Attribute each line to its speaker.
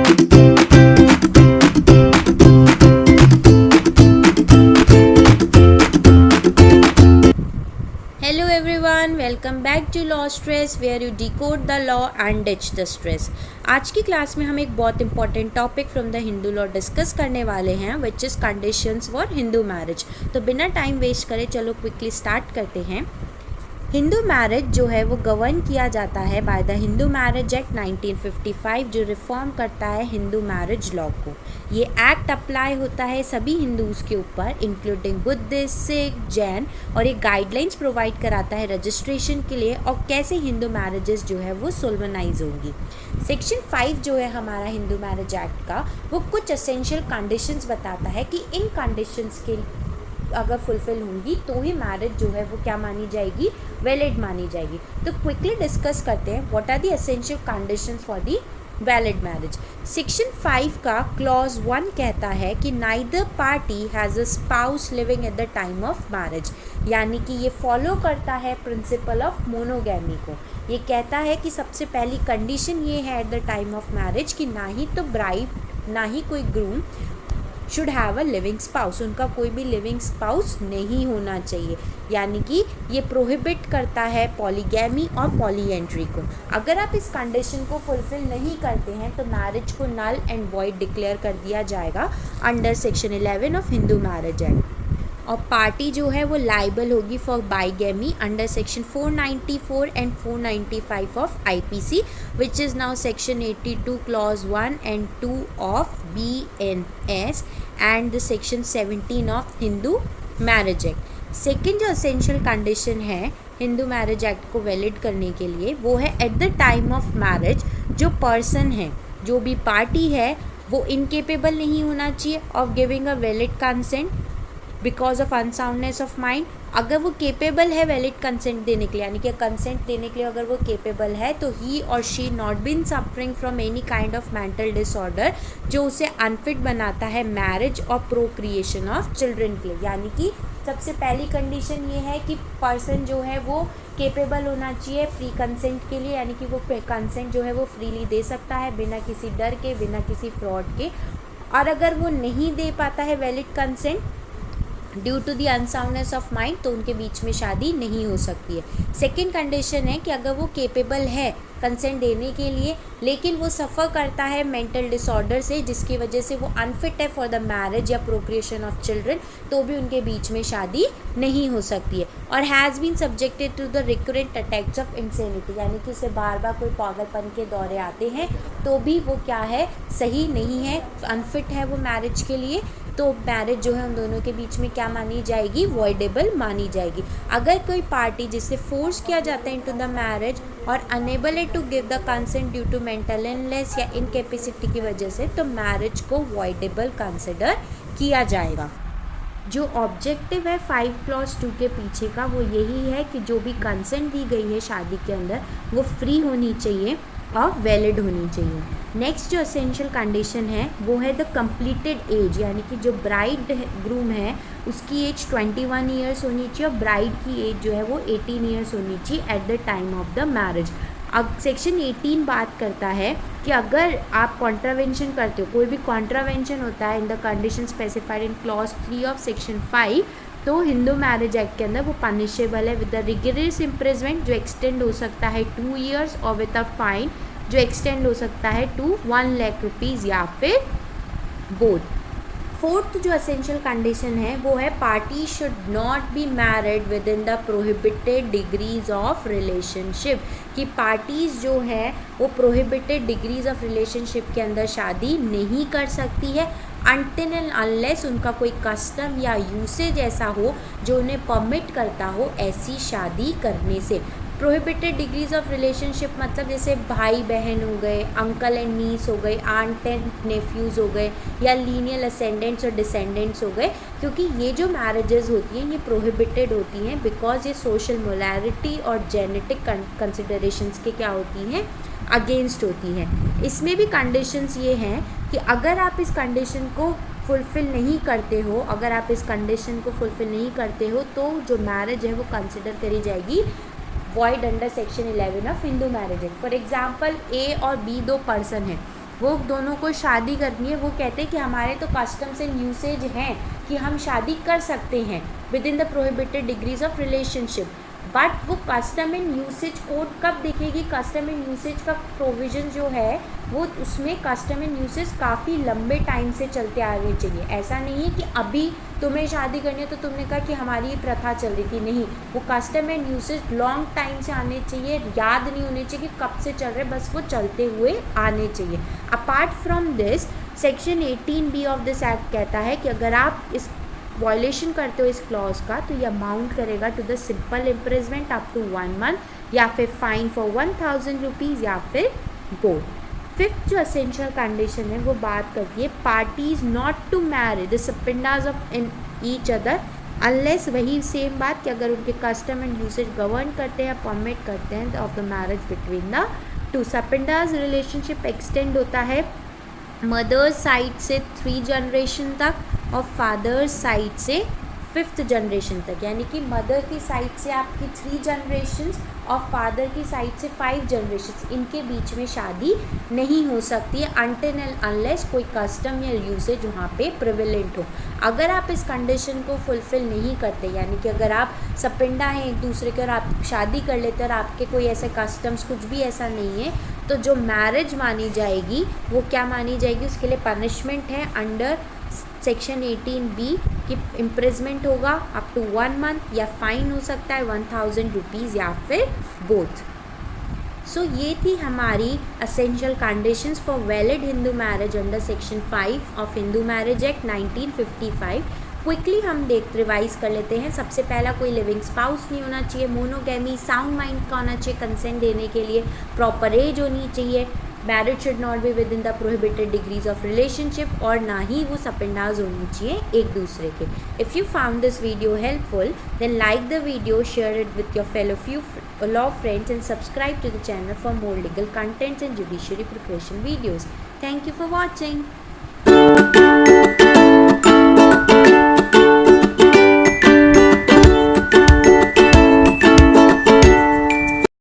Speaker 1: Hello everyone, welcome back to Law Stress where you decode the law and ditch the stress. आज की class में हम एक बहुत important topic from the Hindu law discuss करने वाले हैं which is conditions for Hindu marriage. तो बिना टाइम वेस्ट करे चलो क्विकली स्टार्ट करते हैं। हिंदू मैरिज जो है वो गवर्न किया जाता है by the Hindu marriage act 1955 जो रिफॉर्म करता है हिंदू मैरिज लॉ को। ये एक्ट अप्लाई होता है सभी हिंदूज़ के ऊपर इंक्लूडिंग बुद्धिस्ट, सिख, जैन, और ये गाइडलाइंस प्रोवाइड कराता है रजिस्ट्रेशन के लिए और कैसे हिंदू मैरिजेस जो है वो सोलमनाइज होंगी। सेक्शन 5 जो है हमारा हिंदू मैरिज एक्ट का वो कुछ एसेंशियल कंडीशंस बताता है कि इन कंडीशंस के अगर फुलफिल होंगी तो ही मैरिज जो है वो क्या मानी जाएगी, वैलिड मानी जाएगी। तो क्विकली डिस्कस करते हैं what are the essential conditions for the valid marriage. Section 5 का क्लॉज 1 कहता है कि neither party has a spouse living at the time of marriage, यानी कि ये फॉलो करता है प्रिंसिपल ऑफ मोनोगैमी को। ये कहता है कि सबसे पहली कंडीशन ये है at the time of marriage कि ना ही तो ब्राइड ना ही कोई groom should have a living spouse, उनका कोई भी लिविंग स्पाउस नहीं होना चाहिए, यानी कि ये प्रोहिबिट करता है पॉलीगैमी और पॉलीएंड्री को। अगर आप इस कंडीशन को फुलफिल नहीं करते हैं तो मैरिज को नल एंड वॉइड डिक्लेयर कर दिया जाएगा under section 11 of Hindu marriage act. और पार्टी जो है वो लाइबल होगी for bigamy under section 494 and 495 of IPC which is now section 82 clause 1 and 2 of BNS and the section 17 of Hindu marriage act. Second जो essential condition है Hindu marriage act को valid करने के लिए वो है at the time of marriage जो person है, जो भी पार्टी है, वो इनकेपेबल नहीं होना चाहिए of giving a valid consent because of unsoundness of mind. अगर वो केपेबल है वैलिड कंसेंट देने के लिए, यानी कि कंसेंट देने के लिए अगर वो केपेबल है, तो ही और she not been suffering from any kind of mental disorder जो उसे अनफिट बनाता है मैरिज और प्रोक्रिएशन ऑफ चिल्ड्रन के लिए। यानी कि सबसे पहली कंडीशन ये है कि पर्सन जो है वो केपेबल होना चाहिए फ्री कंसेंट के लिए, यानी कि वो कंसेंट जो है वो फ्रीली दे सकता है बिना किसी डर के, बिना किसी फ्रॉड के। और अगर वो नहीं दे पाता है valid consent due to the unsoundness of mind तो उनके बीच में शादी नहीं हो सकती है। सेकेंड कंडीशन है कि अगर वो केपेबल है कंसेंट देने के लिए लेकिन वो सफ़र करता है मेंटल डिसऑर्डर से जिसकी वजह से वो अनफिट है फॉर द मैरिज या प्रोक्रिएशन ऑफ चिल्ड्रन, तो भी उनके बीच में शादी नहीं हो सकती है। और has been subjected to the recurrent attacks of insanity, यानी कि उसे बार बार कोई पागलपन के दौरे आते हैं तो भी वो क्या है, सही नहीं है, अनफिट है वो मैरिज के लिए, तो मैरिज जो है उन दोनों के बीच में क्या मानी जाएगी, वॉइडेबल मानी जाएगी। अगर कोई पार्टी जिसे फोर्स किया जाता है इनटू द मैरिज और unable to give the consent due to mental illness या इनकेपेसिटी की वजह से, तो मैरिज को वॉइडेबल कंसिडर किया जाएगा। जो ऑब्जेक्टिव है 5 क्लॉज 2 के पीछे का वो यही है कि जो भी कंसेंट दी गई है शादी के अंदर वो फ्री होनी चाहिए और वैलिड होनी चाहिए। नेक्स्ट जो एसेंशियल कंडीशन है वो है द कंप्लीटेड एज, यानी कि जो ब्राइड ग्रूम है उसकी एज 21 ईयर्स होनी चाहिए और ब्राइड की एज जो है वो 18 ईयर्स होनी चाहिए eight the time of the marriage. अब सेक्शन 18 बात करता है कि अगर आप कॉन्ट्रावेंशन करते हो, कोई भी कॉन्ट्रावेंशन होता है in the condition specified in clause 3 of section 5, तो हिंदू मैरिज एक्ट के अंदर वो पनिशेबल है विद द रिगरस इम्प्रिजमेंट जो एक्सटेंड हो सकता है 2 ईयर्स और विद अ फाइन जो एक्सटेंड हो सकता है टू 1 लाख रुपीज़ या फिर बोथ। फोर्थ जो एसेंशियल कंडीशन है वो है party should not be married with in the prohibited degrees of relationship, कि पार्टीज़ जो है वो प्रोहिबिटेड डिग्रीज ऑफ रिलेशनशिप के अंदर शादी नहीं कर सकती है अनटिल एंड अनलेस उनका कोई कस्टम या यूसेज ऐसा हो जो उन्हें परमिट करता हो ऐसी शादी करने से। प्रोहिबिटेड डिग्रीज ऑफ रिलेशनशिप मतलब जैसे भाई बहन हो गए, अंकल एंड नीस हो गए, आंट एंड नेफ्यूज़ हो गए, या लीनियल असेंडेंट्स और डिसेंडेंट्स हो गए, क्योंकि ये जो मैरिजेस होती हैं ये प्रोहिबिटेड होती हैं बिकॉज ये सोशल मोरालिटी और जेनेटिक कंसिडरेशंस के क्या होती हैं, अगेंस्ट होती हैं। इसमें भी कंडीशंस ये हैं कि अगर आप इस कंडीशन को फुलफ़िल नहीं करते हो, अगर आप इस कंडीशन को फुलफ़िल नहीं करते हो तो जो मैरिज है वो कंसिडर करी जाएगी void under section 11 of Hindu marriage act. For example A और बी दो पर्सन हैं, वो दोनों को शादी करनी है, वो कहते हैं कि हमारे तो कस्टम्स एंड यूसेज हैं कि हम शादी कर सकते हैं with in the prohibited degrees of relationship, but वो कस्टम एंड यूसेज कोड कब दिखेगी? कस्टम एंड यूसेज का प्रोविज़न जो है वो उसमें कस्टम एंड यूसेज काफ़ी लंबे टाइम से चलते आ रहे चाहिए। ऐसा नहीं है कि अभी तुम्हें शादी करनी है तो तुमने कहा कि हमारी ये प्रथा चल रही थी, नहीं, वो custom and usage long time से आने चाहिए, याद नहीं होने चाहिए कि कब से चल रहे, बस वो चलते हुए आने चाहिए। Apart from this, section 18B of this act कहता है कि अगर आप इस वायलेशन करते हो इस क्लॉज का तो ये अमाउंट करेगा to the simple imprisonment up to 1 month या फिर फाइन फॉर 1000 रुपीज़ या फिर बोर्ड। फिफ्थ जो असेंशियल कंडीशन है वो बात करती है parties not to marry the sapindas of in each other unless, वही सेम बात कि अगर उनके कस्टम एंड यूसेज गवर्न करते हैं, परमिट करते हैं of the marriage between the two. Sapindas relationship extend होता है मदर्स साइड से 3 जनरेशन तक और फादर्स साइड से 5th जनरेशन तक, यानी कि मदर की साइड से आपकी 3 जनरेशन्स और फादर की साइड से 5 जनरेशन्स, इनके बीच में शादी नहीं हो सकती है अनटिल एंड अनलेस कोई कस्टम या यूसेज वहाँ पे प्रिवेलेंट हो। अगर आप इस कंडीशन को फुलफ़िल नहीं करते, यानी कि अगर आप सपिंडा हैं एक दूसरे के और आप शादी कर लेते और आपके कोई ऐसे कस्टम्स कुछ भी ऐसा नहीं है, तो जो मैरिज मानी जाएगी वो क्या मानी जाएगी? उसके लिए पनिशमेंट है अंडर सेक्शन 18B कि इम्प्रिजमेंट होगा अप टू 1 मंथ या फाइन हो सकता है 1000 रुपीज़ या फिर बोथ। सो ये थी हमारी essential conditions for valid Hindu marriage under section 5 of Hindu marriage act 1955। Quickly हम रिवाइज कर लेते हैं। सबसे पहला, कोई लिविंग स्पाउस नहीं होना चाहिए, मोनोगैमी, साउंड माइंड का होना चाहिए कंसेंट देने के लिए, प्रॉपर एज होनी चाहिए, marriage should not be with in the prohibited degrees of relationship, और ना ही वो सपिंडाज होनी चाहिए एक दूसरे के। If you found this video helpful then like the video, share it with your fellow few law friends and subscribe to the channel for more legal contents and judiciary preparation videos. Thank you for watching.